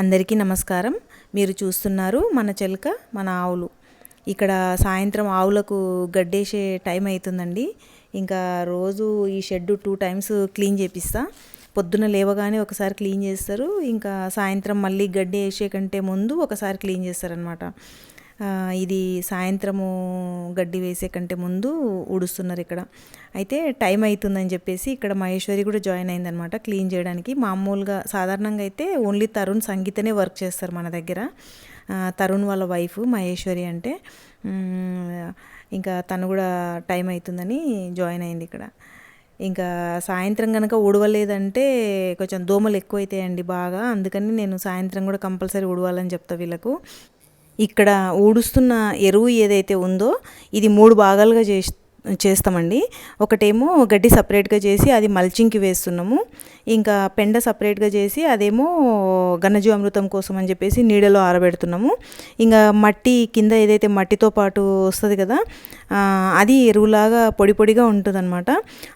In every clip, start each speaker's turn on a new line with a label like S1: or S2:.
S1: అందరికీ నమస్కారం. మీరు చూస్తున్నారు మన చెలక మన ఆవులు. ఇక్కడ సాయంత్రం ఆవులకు గడ్డేసే టైం అవుతుందండి. ఇంకా రోజు ఈ షెడ్ 2 టైమ్స్ క్లీన్ చేపిస్తా. పొద్దున లేవగానే ఒకసారి క్లీన్ చేస్తారు, ఇంకా సాయంత్రం మళ్ళీ గడ్డి వేసే కంటే ముందు ఒకసారి క్లీన్ చేస్తారనమాట. ఇది సాయంత్రము గడ్డి వేసే కంటే ముందు ఊడుస్తున్నారు ఇక్కడ. అయితే టైం అవుతుందని చెప్పేసి ఇక్కడ మహేశ్వరి కూడా జాయిన్ అయిందనమాట క్లీన్ చేయడానికి. మామూలుగా సాధారణంగా అయితే ఓన్లీ తరుణ్ సంగీతనే వర్క్ చేస్తారు మన దగ్గర. తరుణ్ వాళ్ళ వైఫ్ మహేశ్వరి అంటే ఇంకా తను కూడా టైం అవుతుందని జాయిన్ అయింది ఇక్కడ. ఇంకా సాయంత్రం కనుక ఉడవలేదంటే కొంచెం దోమలు ఎక్కువైతాయండి బాగా. అందుకని నేను సాయంత్రం కూడా కంపల్సరీ ఉడవాలని చెప్తా వీళ్ళకు. ఇక్కడ ఊడుస్తున్న ఎరువు ఏదైతే ఉందో ఇది 3 భాగాలుగా చేస్తామండి. ఒకటేమో గడ్డి సపరేట్గా చేసి అది మల్చింగ్కి వేస్తున్నాము. ఇంకా పెండ సపరేట్గా చేసి అదేమో ఘనజీవామృతం కోసం అని చెప్పేసి నీడలో ఆరబెడుతున్నాము. ఇంకా మట్టి కింద ఏదైతే మట్టితో పాటు వస్తుంది కదా, అది ఎరువులాగా పొడి పొడిగా ఉంటుందన్నమాట.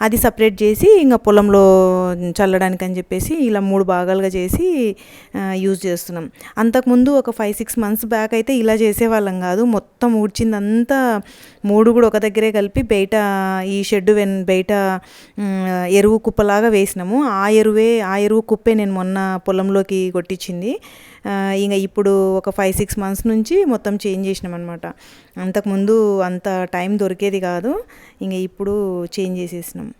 S1: అది సపరేట్ చేసి ఇంకా పొలంలో చల్లడానికి అని చెప్పేసి ఇలా 3 భాగాలుగా చేసి యూజ్ చేస్తున్నాం. అంతకుముందు ఒక 5-6 మంత్స్ బ్యాక్ అయితే ఇలా చేసేవాళ్ళం కాదు. మొత్తం ఊడ్చిందంతా 3 కూడా ఒక దగ్గరే కలిపి బయట ఈ షెడ్ బయట ఎరువు కుప్పలాగా వేసినాము. ఆ ఎరువు కుప్పే నేను మొన్న పొలంలోకి కొట్టించింది. ఇంకా ఇప్పుడు ఒక 5-6 మంత్స్ నుంచి మొత్తం చేంజ్ చేసినాం అనమాట. అంతకుముందు అంత టైం దొరికేది కాదు, ఇంకా ఇప్పుడు చేంజ్ చేసేసినాం.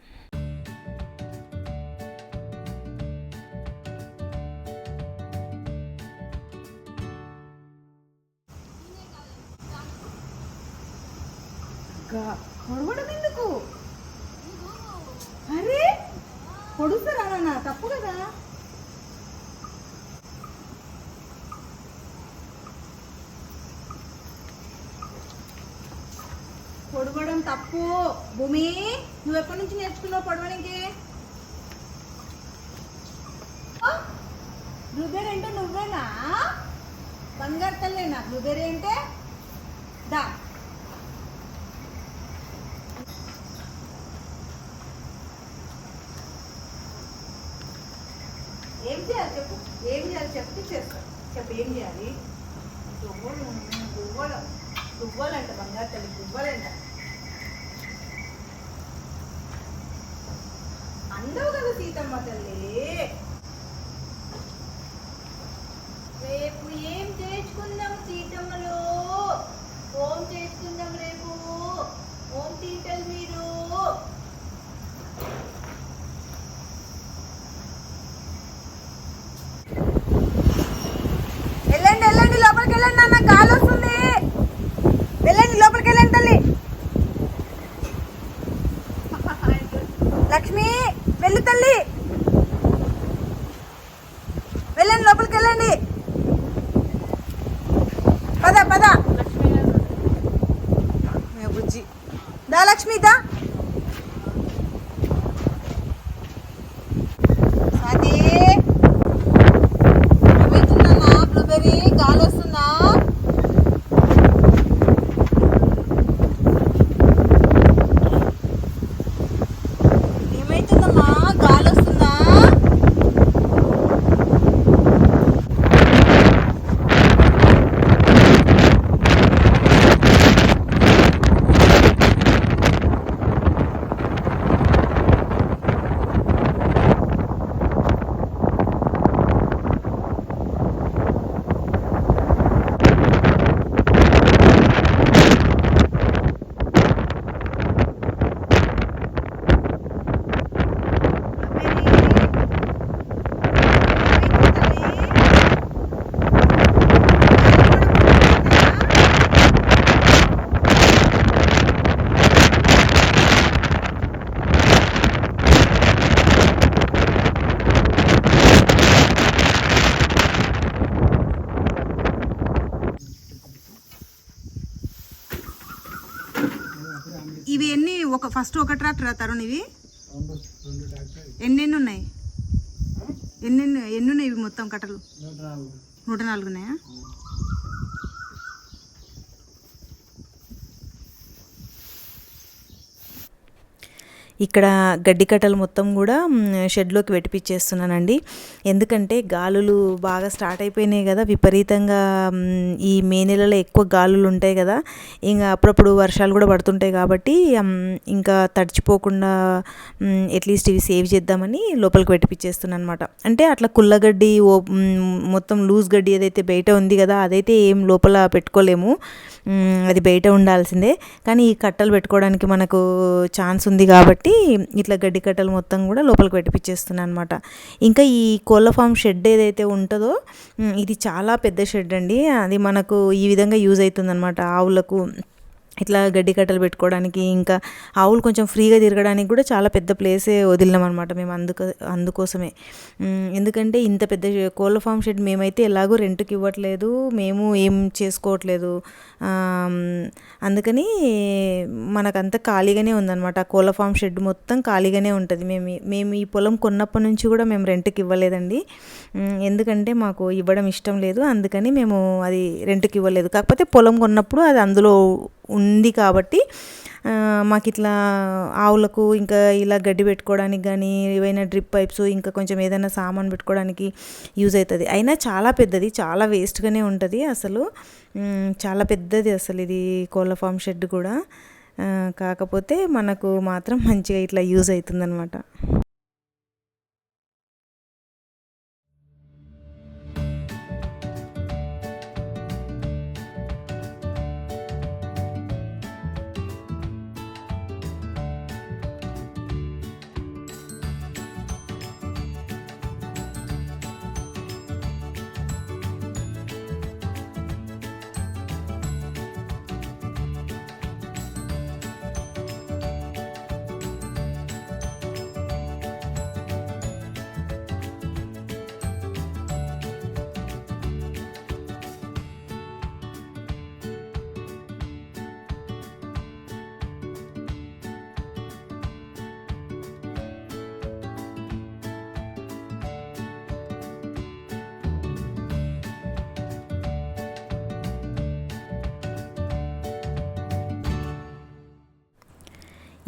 S1: పొడవడం ఎందుకు? అరే పొడుస్తారా నాన్న, తప్పు కదా. పొడవడం తప్పు. భూమి, నువ్వు ఎప్పటి నుంచి నేర్చుకున్నావు పొడవడానికి? బ్లూబెర్రీ అంటే నువ్వేనా? బంగారు తల్లేనా బ్లూబెర్రీ అంటే? దా ఏం చేయాలి చెప్పు, ఏం చేయాలి చెప్తే చేస్తాను. చెప్పు ఏం చేయాలి? దువ్వాలంట బంగారు తల్లి, దువ్వాలంట. అందవు కదా సీతమ్మ తల్లి. రేపు ఏం చేసుకుందాం సీతమ్మలో? ఓం చేసుకుందాం రేపు. ఓం తీటలు మీరు. వెళ్ళండి లోపలికి వెళ్ళండి నాన్న, గాలి వస్తుంది. వెళ్ళండి లోపలికి వెళ్ళండి తల్లి. లక్ష్మి వెళ్ళు తల్లి, వెళ్ళండి లోపలికి వెళ్ళండి. పద పద బుజ్జి, దా లక్ష్మి దా. అది ఏమైతుందమ్మా బ్లూబెర్రీ, గాలి వస్తుందా? ఏమైతుందమ్మా, గాలి వస్తుందా? ఇవి ఎన్ని? ఫస్ట్ ఒక ట్రాక్టర్ తరుణ్. ఇవి ఎన్ని ఉన్నాయి? ఎన్ని ఉన్నాయి ఇవి మొత్తం కట్టలు? 104 ఉన్నాయా? ఇక్కడ గడ్డి కట్టలు మొత్తం కూడా షెడ్లోకి పెట్టిపిచ్చేస్తున్నానండి. ఎందుకంటే గాలులు బాగా స్టార్ట్ అయిపోయినాయి కదా, విపరీతంగా ఈ మే నెలలో ఎక్కువ గాలులు ఉంటాయి కదా, ఇంకా అప్పుడప్పుడు వర్షాలు కూడా పడుతుంటాయి కాబట్టి ఇంకా తడిచిపోకుండా అట్లీస్ట్ ఇవి సేవ్ చేద్దామని లోపలికి పెట్టిపిచ్చేస్తున్నాను అనమాట. అంటే అట్లా కుల్లగడ్డి మొత్తం లూజ్ గడ్డి ఏదైతే బయట ఉంది కదా, అదైతే ఏం లోపల పెట్టుకోలేము, అది బయట ఉండాల్సిందే. కానీ ఈ కట్టలు పెట్టుకోవడానికి మనకు ఛాన్స్ ఉంది కాబట్టి ఇట్లా గడ్డి కట్టలు మొత్తం కూడా లోపలికి పెట్టిపిచ్చేస్తున్నాను అనమాట. ఇంకా ఈ కోళ్ళ ఫామ్ షెడ్ ఏదైతే ఉంటుందో ఇది చాలా పెద్ద షెడ్ అండి. అది మనకు ఈ విధంగా యూజ్ అవుతుంది అనమాట. ఆవులకు ఇట్లా గడ్డి కట్టలు పెట్టుకోవడానికి, ఇంకా ఆవులు కొంచెం ఫ్రీగా తిరగడానికి కూడా చాలా పెద్ద ప్లేసే వదిలినాం అనమాట మేము. అందుకోసమే, ఎందుకంటే ఇంత పెద్ద కోళ్ళ ఫామ్ షెడ్ మేమైతే ఎలాగో రెంట్కి ఇవ్వట్లేదు, మేము ఏం చేసుకోవట్లేదు, అందుకని మనకంతా ఖాళీగానే ఉందన్నమాట. కోళ్ళ ఫామ్ షెడ్ మొత్తం ఖాళీగానే ఉంటుంది. మేము ఈ పొలం కొన్నప్పటి నుంచి కూడా మేము రెంట్కి ఇవ్వలేదండి, ఎందుకంటే మాకు ఇవ్వడం ఇష్టం లేదు, అందుకని మేము అది రెంట్కి ఇవ్వలేదు. కాకపోతే పొలం కొన్నప్పుడు అది అందులో ఉంది కాబట్టి మాకు ఇట్లా ఆవులకు ఇంకా ఇలా గడ్డి పెట్టుకోవడానికి కానీ, ఏవైనా డ్రిప్ పైప్స్, ఇంకా కొంచెం ఏదైనా సామాన్ పెట్టుకోవడానికి యూజ్ అవుతుంది. అయినా చాలా పెద్దది, చాలా వేస్ట్గానే ఉంటుంది అసలు, చాలా పెద్దది అసలు ఇది కోళ్ళ ఫామ్ షెడ్ కూడా. కాకపోతే మనకు మాత్రం మంచిగా ఇట్లా యూజ్ అవుతుందన్నమాట.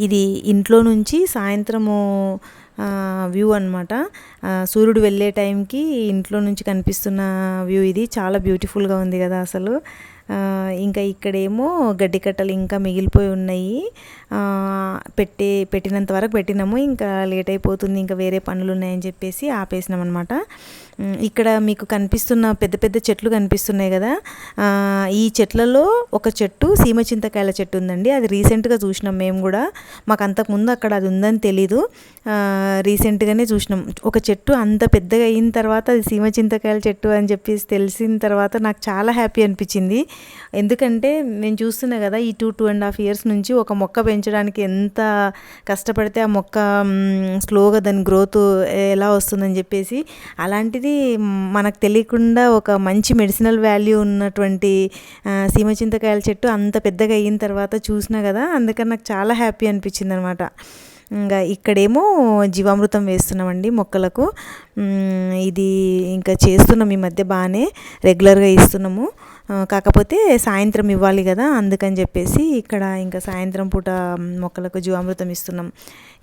S1: ఇది ఇంట్లో నుంచి సాయంత్రము వ్యూ అనమాట. సూర్యుడు వెళ్ళే టైంకి ఇంట్లో నుంచి కనిపిస్తున్న వ్యూ ఇది. చాలా బ్యూటిఫుల్గా ఉంది కదా అసలు. ఇంకా ఇక్కడేమో గడ్డి కట్టలు ఇంకా మిగిలిపోయి ఉన్నాయి, పెట్టినంత వరకు పెట్టినాము, ఇంకా లేట్ అయిపోతుంది, ఇంకా వేరే పనులు ఉన్నాయని చెప్పేసి ఆపేసినాం అనమాట. ఇక్కడ మీకు కనిపిస్తున్న పెద్ద పెద్ద చెట్లు కనిపిస్తున్నాయి కదా, ఈ చెట్లలో ఒక చెట్టు సీమ చింతకాయల చెట్టు ఉందండి. అది రీసెంట్గా చూసినాం మేము కూడా, మాకు అంతకుముందు అక్కడ అది ఉందని తెలీదు, రీసెంట్గానే చూసినాం. ఒక చెట్టు అంత పెద్దగా అయిన తర్వాత అది సీమ చింతకాయల చెట్టు అని చెప్పేసి తెలిసిన తర్వాత నాకు చాలా హ్యాపీ అనిపించింది. ఎందుకంటే నేను చూస్తున్నా కదా, ఈ 2.5 years నుంచి ఒక మొక్క పెంచడానికి ఎంత కష్టపడితే ఆ మొక్క స్లోగా దాని గ్రోత్ ఎలా వస్తుందని చెప్పేసి, అలాంటిది మనకు తెలియకుండా ఒక మంచి మెడిసినల్ వాల్యూ ఉన్నటువంటి సీమ చింతకాయల చెట్టు అంత పెద్దగా అయిన తర్వాత చూసినా కదా, అందుకని నాకు చాలా హ్యాపీ అనిపించింది అనమాట. ఇంకా ఇక్కడేమో జీవామృతం వేస్తున్నామండి మొక్కలకు. ఇది ఇంకా చేస్తున్నాం ఈ మధ్య, బాగానే రెగ్యులర్గా ఇస్తున్నాము. కాకపోతే సాయంత్రం ఇవ్వాలి కదా, అందుకని చెప్పేసి ఇక్కడ ఇంకా సాయంత్రం పూట మొక్కలకు జీవామృతం ఇస్తున్నాం.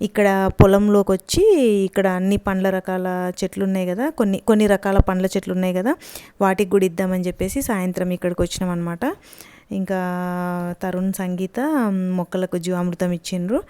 S1: ఇక్కడ పొలంలోకి వచ్చి ఇక్కడ అన్ని పండ్ల రకాల చెట్లు ఉన్నాయి కదా, కొన్ని రకాల పండ్ల చెట్లు ఉన్నాయి కదా, వాటికి కూడా ఇద్దామని చెప్పేసి సాయంత్రం ఇక్కడికి వచ్చినాం అనమాట. ఇంకా తరుణ్, సంగీత మొక్కలకు జీవామృతం ఇచ్చిండ్రు.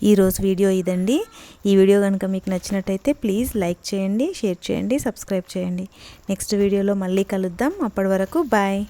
S1: ఈరోజు వీడియో ఇదండి. ఈ వీడియో కనుక మీకు నచ్చినట్టయితే ప్లీజ్ లైక్ చేయండి, షేర్ చేయండి, సబ్స్క్రైబ్ చేయండి. నెక్స్ట్ వీడియోలో మళ్ళీ కలుద్దాం. అప్పటి వరకు బాయ్.